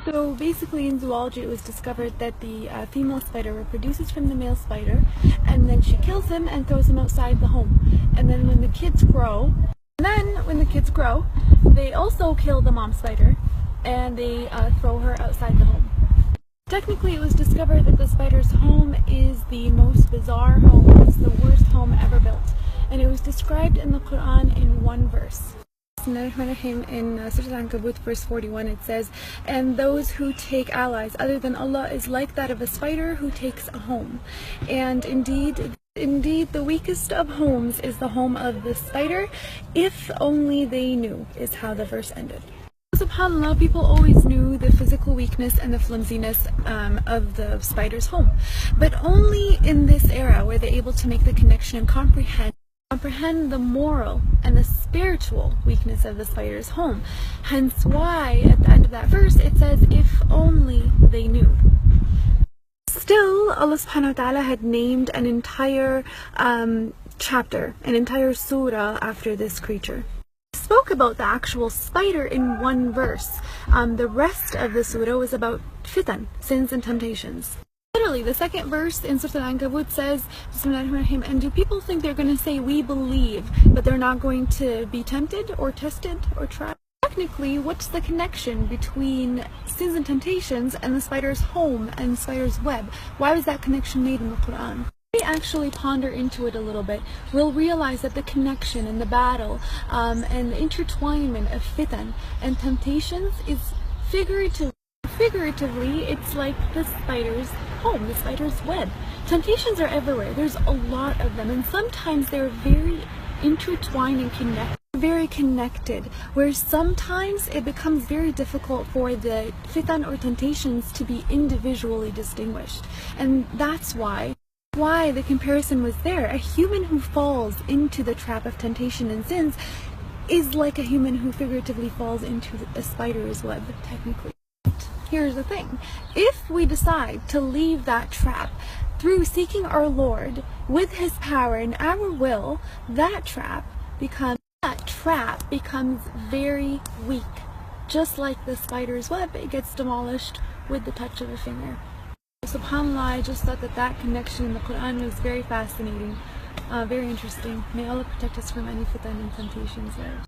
So basically in zoology it was discovered that the female spider reproduces from the male spider, and then she kills him and throws him outside the home. And then when the kids grow, they also kill the mom spider and they throw her outside the home. Technically it was discovered that the spider's home is the most bizarre home. It's the worst home ever built. And it was described in the Quran in one verse. In Surah Al-Ankabut verse 41 it says, "And those who take allies other than Allah is like that of a spider who takes a home. And indeed the weakest of homes is the home of the spider, if only they knew," is how the verse ended. SubhanAllah, people always knew the physical weakness and the flimsiness of the spider's home. But only in this era were they able to make the connection and comprehend the moral and the spiritual weakness of the spider's home. Hence why at the end of that verse it says, "If only they knew." Still, Allah subhanahu wa ta'ala had named an entire chapter, an entire surah after this creature. He spoke about the actual spider in one verse. The rest of the surah was about fitan, sins and temptations. Literally, the second verse in Surah Al-Ankabut says, "Bismillahirrahmanirrahim," and do people think they're going to say, "We believe," but they're not going to be tempted or tested or tried? Technically, what's the connection between sins and temptations and the spider's home and the spider's web? Why was that connection made in the Quran? If we actually ponder into it a little bit, we'll realize that the connection and the battle and the intertwinement of fitan and temptations is figuratively, it's like the spider's home, the spider's web. Temptations are everywhere. There's a lot of them, and sometimes they're very intertwined and connected, where sometimes it becomes very difficult for the fitan or temptations to be individually distinguished. And that's why the comparison was there. A human who falls into the trap of temptation and sins is like a human who figuratively falls into a spider's web, technically. Here's the thing. If we decide to leave that trap through seeking our Lord with His power and our will, that trap becomes very weak. Just like the spider's web, it gets demolished with the touch of a finger. SubhanAllah, I just thought that connection in the Quran was very fascinating, very interesting. May Allah protect us from any fitan and temptations there.